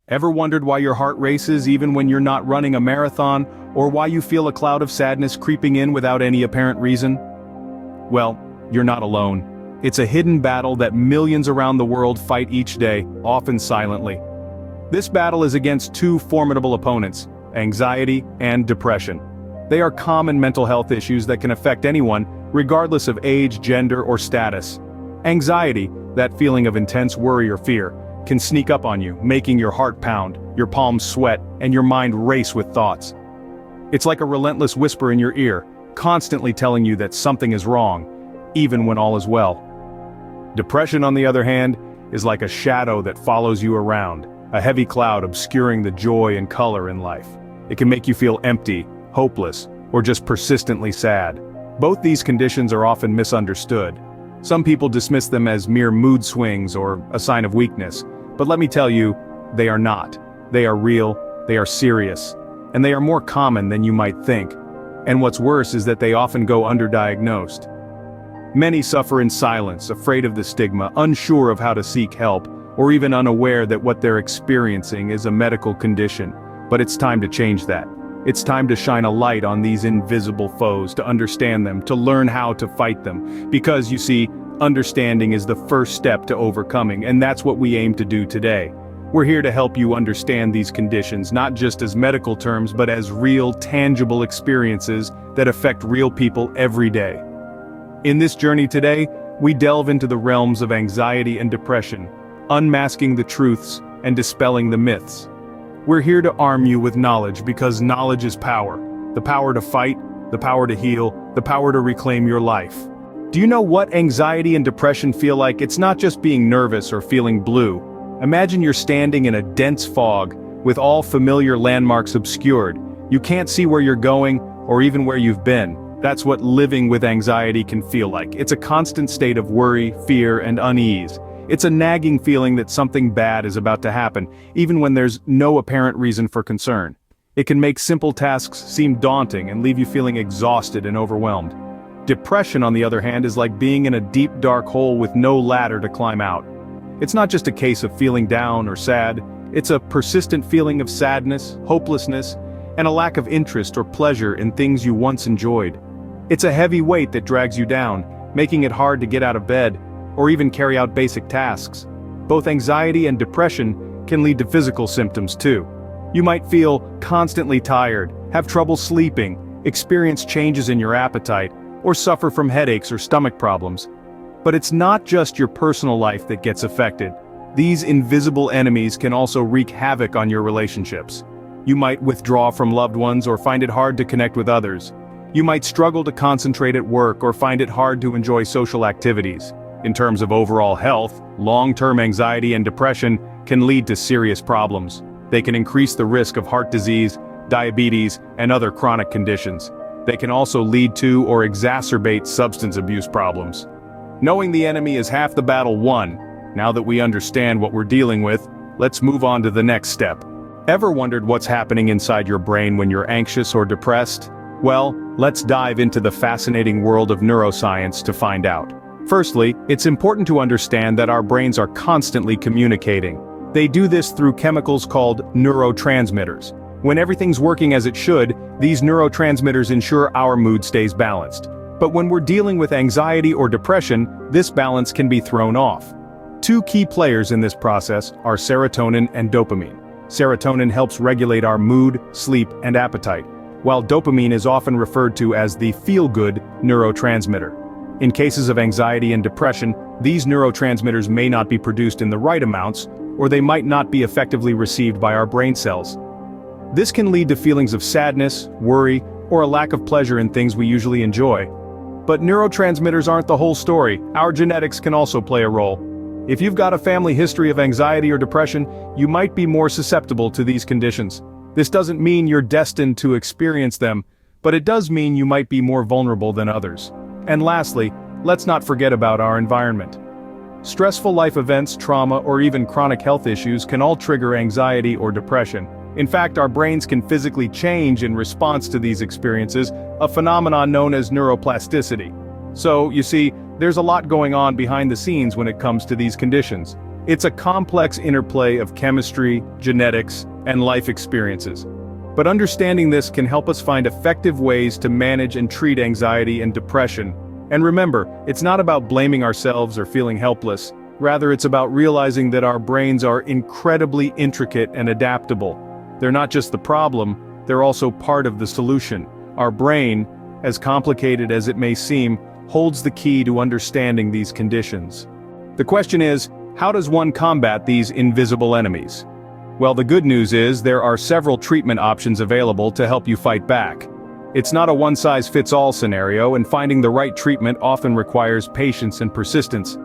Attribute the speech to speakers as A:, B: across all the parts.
A: Ever wondered why your heart races even when you're not running a marathon, or why you feel a cloud of sadness creeping in without any apparent reason? Well, you're not alone. It's a hidden battle that millions around the world fight each day, often silently. This battle is against two formidable opponents, anxiety and depression. They are common mental health issues that can affect anyone, regardless of age, gender, or status. Anxiety, that feeling of intense worry or fear, can sneak up on you, making your heart pound, your palms sweat, and your mind race with thoughts. It's like a relentless whisper in your ear, constantly telling you that something is wrong, even when all is well. Depression, on the other hand, is like a shadow that follows you around, a heavy cloud obscuring the joy and color in life. It can make you feel empty, hopeless, or just persistently sad. Both these conditions are often misunderstood. Some people dismiss them as mere mood swings or a sign of weakness, but let me tell you, they are not. They are real, they are serious, and they are more common than you might think. And what's worse is that they often go underdiagnosed. Many suffer in silence, afraid of the stigma, unsure of how to seek help, or even unaware that what they're experiencing is a medical condition. But it's time to change that. It's time to shine a light on these invisible foes, to understand them, to learn how to fight them. Because, you see, understanding is the first step to overcoming, and that's what we aim to do today. We're here to help you understand these conditions, not just as medical terms, but as real, tangible experiences that affect real people every day. In this journey today, we delve into the realms of anxiety and depression, unmasking the truths and dispelling the myths. We're here to arm you with knowledge because knowledge is power. The power to fight, the power to heal, the power to reclaim your life. Do you know what anxiety and depression feel like? It's not just being nervous or feeling blue. Imagine you're standing in a dense fog, with all familiar landmarks obscured. You can't see where you're going, or even where you've been. That's what living with anxiety can feel like. It's a constant state of worry, fear, and unease. It's a nagging feeling that something bad is about to happen, even when there's no apparent reason for concern. It can make simple tasks seem daunting and leave you feeling exhausted and overwhelmed. Depression, on the other hand, is like being in a deep dark hole with no ladder to climb out. It's not just a case of feeling down or sad, it's a persistent feeling of sadness, hopelessness, and a lack of interest or pleasure in things you once enjoyed. It's a heavy weight that drags you down, making it hard to get out of bed, or even carry out basic tasks. Both anxiety and depression can lead to physical symptoms too. You might feel constantly tired, have trouble sleeping, experience changes in your appetite, or suffer from headaches or stomach problems. But it's not just your personal life that gets affected. These invisible enemies can also wreak havoc on your relationships. You might withdraw from loved ones or find it hard to connect with others. You might struggle to concentrate at work or find it hard to enjoy social activities. In terms of overall health, long-term anxiety and depression can lead to serious problems. They can increase the risk of heart disease, diabetes, and other chronic conditions. They can also lead to or exacerbate substance abuse problems. Knowing the enemy is half the battle won. Now that we understand what we're dealing with, let's move on to the next step. Ever wondered what's happening inside your brain when you're anxious or depressed? Well, let's dive into the fascinating world of neuroscience to find out. Firstly, it's important to understand that our brains are constantly communicating. They do this through chemicals called neurotransmitters. When everything's working as it should, these neurotransmitters ensure our mood stays balanced. But when we're dealing with anxiety or depression, this balance can be thrown off. Two key players in this process are serotonin and dopamine. Serotonin helps regulate our mood, sleep, and appetite, while dopamine is often referred to as the feel-good neurotransmitter. In cases of anxiety and depression, these neurotransmitters may not be produced in the right amounts, or they might not be effectively received by our brain cells. This can lead to feelings of sadness, worry, or a lack of pleasure in things we usually enjoy. But neurotransmitters aren't the whole story. Our genetics can also play a role. If you've got a family history of anxiety or depression, you might be more susceptible to these conditions. This doesn't mean you're destined to experience them, but it does mean you might be more vulnerable than others. And lastly, let's not forget about our environment. Stressful life events, trauma, or even chronic health issues can all trigger anxiety or depression. In fact, our brains can physically change in response to these experiences, a phenomenon known as neuroplasticity. So, you see, there's a lot going on behind the scenes when it comes to these conditions. It's a complex interplay of chemistry, genetics, and life experiences. But understanding this can help us find effective ways to manage and treat anxiety and depression. And remember, it's not about blaming ourselves or feeling helpless. Rather, it's about realizing that our brains are incredibly intricate and adaptable. They're not just the problem, they're also part of the solution. Our brain, as complicated as it may seem, holds the key to understanding these conditions. The question is, how does one combat these invisible enemies? Well, the good news is there are several treatment options available to help you fight back. It's not a one-size-fits-all scenario, and finding the right treatment often requires patience and persistence.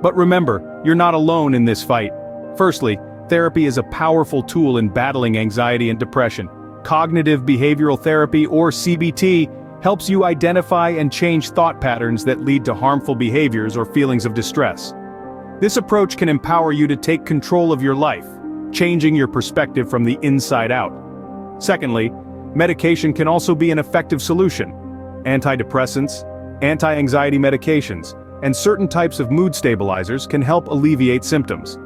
A: But remember, you're not alone in this fight. Firstly, therapy is a powerful tool in battling anxiety and depression. Cognitive behavioral therapy, or CBT, helps you identify and change thought patterns that lead to harmful behaviors or feelings of distress. This approach can empower you to take control of your life, changing your perspective from the inside out. Secondly, medication can also be an effective solution. Antidepressants, anti-anxiety medications, and certain types of mood stabilizers can help alleviate symptoms.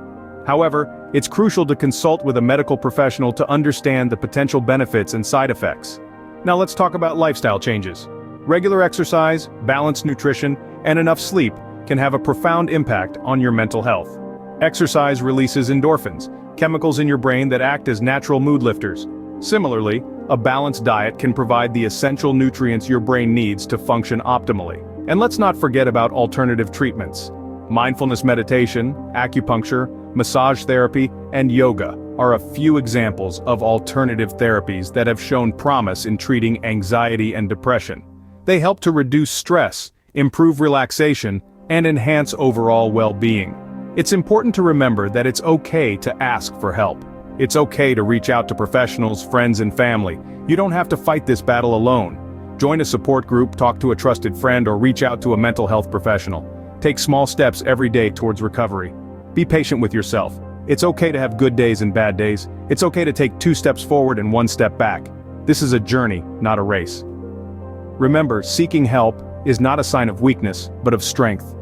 A: However, it's crucial to consult with a medical professional to understand the potential benefits and side effects. Now let's talk about lifestyle changes. Regular exercise, balanced nutrition, and enough sleep can have a profound impact on your mental health. Exercise releases endorphins, chemicals in your brain that act as natural mood lifters. Similarly, a balanced diet can provide the essential nutrients your brain needs to function optimally. And let's not forget about alternative treatments. Mindfulness meditation, acupuncture, massage therapy, and yoga are a few examples of alternative therapies that have shown promise in treating anxiety and depression. They help to reduce stress, improve relaxation, and enhance overall well-being. It's important to remember that it's okay to ask for help. It's okay to reach out to professionals, friends, and family. You don't have to fight this battle alone. Join a support group, talk to a trusted friend, or reach out to a mental health professional. Take small steps every day towards recovery. Be patient with yourself. It's okay to have good days and bad days. It's okay to take 2 steps forward and 1 step back. This is a journey, not a race. Remember, seeking help is not a sign of weakness, but of strength.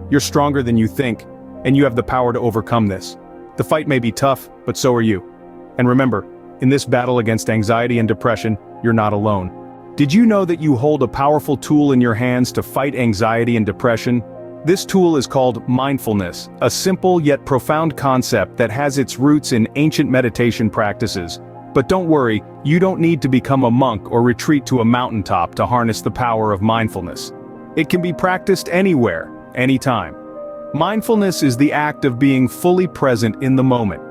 A: You're stronger than you think, and you have the power to overcome this. The fight may be tough, but so are you. And remember, in this battle against anxiety and depression, you're not alone. Did you know that you hold a powerful tool in your hands to fight anxiety and depression? This tool is called mindfulness, a simple yet profound concept that has its roots in ancient meditation practices. But don't worry, you don't need to become a monk or retreat to a mountaintop to harness the power of mindfulness. It can be practiced anywhere, anytime. Mindfulness is the act of being fully present in the moment,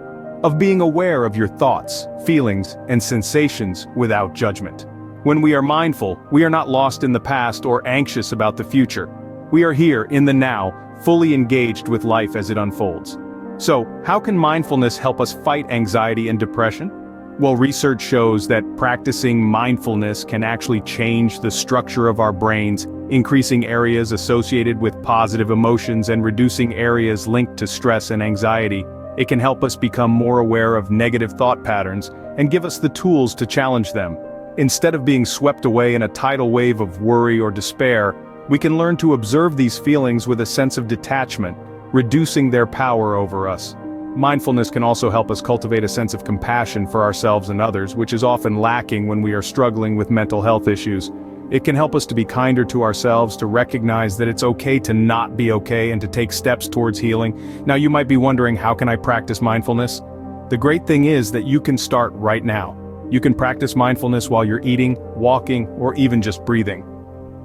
A: of being aware of your thoughts, feelings, and sensations without judgment. When we are mindful, we are not lost in the past or anxious about the future. We are here, in the now, fully engaged with life as it unfolds. So, how can mindfulness help us fight anxiety and depression? Well, research shows that practicing mindfulness can actually change the structure of our brains, increasing areas associated with positive emotions and reducing areas linked to stress and anxiety. It can help us become more aware of negative thought patterns and give us the tools to challenge them. Instead of being swept away in a tidal wave of worry or despair, we can learn to observe these feelings with a sense of detachment, reducing their power over us. Mindfulness can also help us cultivate a sense of compassion for ourselves and others, which is often lacking when we are struggling with mental health issues. It can help us to be kinder to ourselves, to recognize that it's okay to not be okay, and to take steps towards healing. Now you might be wondering, how can I practice mindfulness? The great thing is that you can start right now. You can practice mindfulness while you're eating, walking, or even just breathing.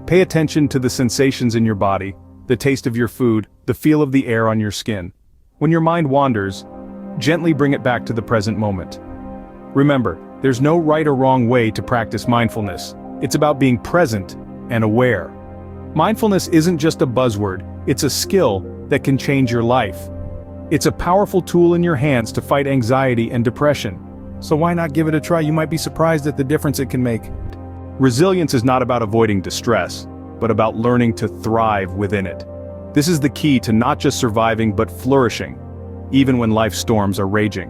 A: Pay attention to the sensations in your body, the taste of your food, the feel of the air on your skin. When your mind wanders, gently bring it back to the present moment. Remember, there's no right or wrong way to practice mindfulness. It's about being present and aware. Mindfulness isn't just a buzzword, it's a skill that can change your life. It's a powerful tool in your hands to fight anxiety and depression. So why not give it a try? You might be surprised at the difference it can make. Resilience is not about avoiding distress, but about learning to thrive within it. This is the key to not just surviving but flourishing, even when life's storms are raging.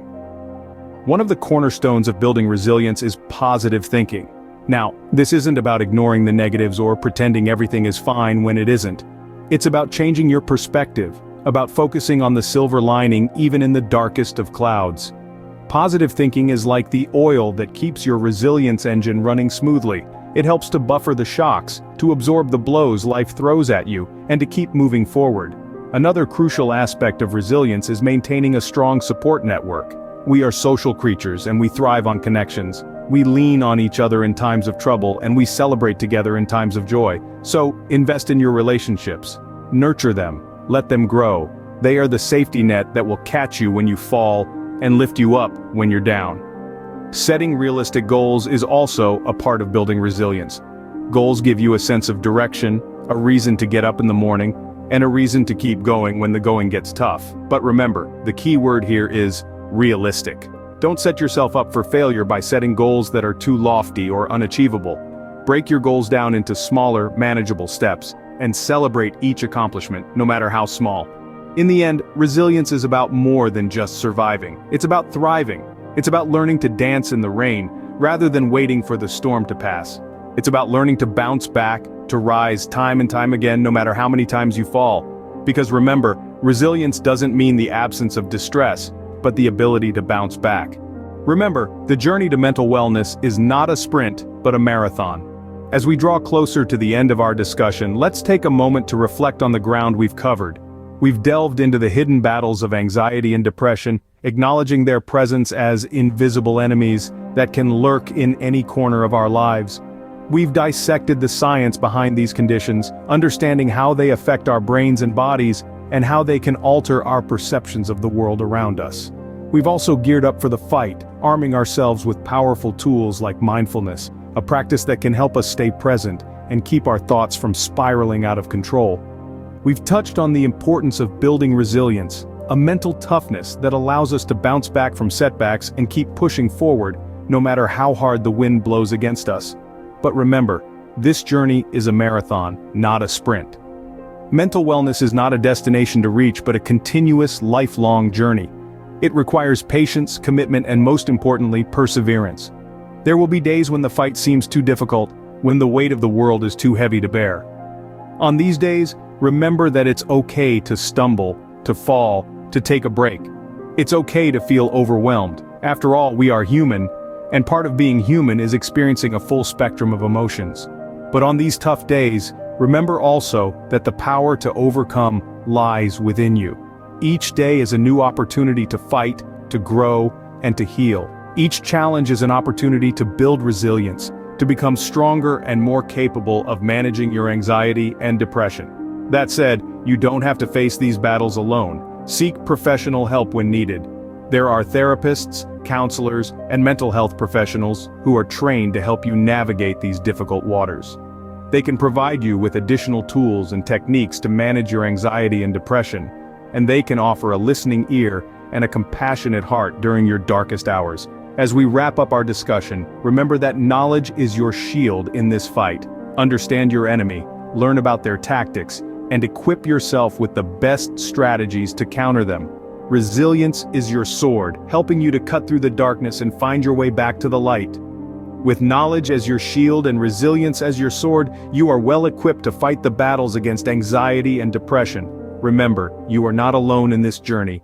A: One of the cornerstones of building resilience is positive thinking. Now, this isn't about ignoring the negatives or pretending everything is fine when it isn't. It's about changing your perspective, about focusing on the silver lining even in the darkest of clouds. Positive thinking is like the oil that keeps your resilience engine running smoothly. It helps to buffer the shocks, to absorb the blows life throws at you, and to keep moving forward. Another crucial aspect of resilience is maintaining a strong support network. We are social creatures and we thrive on connections. We lean on each other in times of trouble and we celebrate together in times of joy. So, invest in your relationships. Nurture them. Let them grow. They are the safety net that will catch you when you fall and lift you up when you're down. Setting realistic goals is also a part of building resilience. Goals give you a sense of direction, a reason to get up in the morning, and a reason to keep going when the going gets tough. But remember, the key word here is realistic. Don't set yourself up for failure by setting goals that are too lofty or unachievable. Break your goals down into smaller, manageable steps, and celebrate each accomplishment, no matter how small. In the end, resilience is about more than just surviving. It's about thriving. It's about learning to dance in the rain, rather than waiting for the storm to pass. It's about learning to bounce back, to rise time and time again no matter how many times you fall. Because remember, resilience doesn't mean the absence of distress, but the ability to bounce back. Remember, the journey to mental wellness is not a sprint, but a marathon. As we draw closer to the end of our discussion, let's take a moment to reflect on the ground we've covered. We've delved into the hidden battles of anxiety and depression, acknowledging their presence as invisible enemies that can lurk in any corner of our lives. We've dissected the science behind these conditions, understanding how they affect our brains and bodies, and how they can alter our perceptions of the world around us. We've also geared up for the fight, arming ourselves with powerful tools like mindfulness, a practice that can help us stay present and keep our thoughts from spiraling out of control. We've touched on the importance of building resilience, a mental toughness that allows us to bounce back from setbacks and keep pushing forward, no matter how hard the wind blows against us. But remember, this journey is a marathon, not a sprint. Mental wellness is not a destination to reach, but a continuous, lifelong journey. It requires patience, commitment, and most importantly, perseverance. There will be days when the fight seems too difficult, when the weight of the world is too heavy to bear. On these days, remember that it's okay to stumble, to fall, to take a break. It's okay to feel overwhelmed. After all, we are human, and part of being human is experiencing a full spectrum of emotions. But on these tough days, remember also that the power to overcome lies within you. Each day is a new opportunity to fight, to grow, and to heal. Each challenge is an opportunity to build resilience, to become stronger and more capable of managing your anxiety and depression. That said, you don't have to face these battles alone. Seek professional help when needed. There are therapists, counselors, and mental health professionals who are trained to help you navigate these difficult waters. They can provide you with additional tools and techniques to manage your anxiety and depression, and they can offer a listening ear and a compassionate heart during your darkest hours. As we wrap up our discussion, remember that knowledge is your shield in this fight. Understand your enemy, learn about their tactics, and equip yourself with the best strategies to counter them. Resilience is your sword, helping you to cut through the darkness and find your way back to the light. With knowledge as your shield and resilience as your sword, you are well equipped to fight the battles against anxiety and depression. Remember, you are not alone in this journey.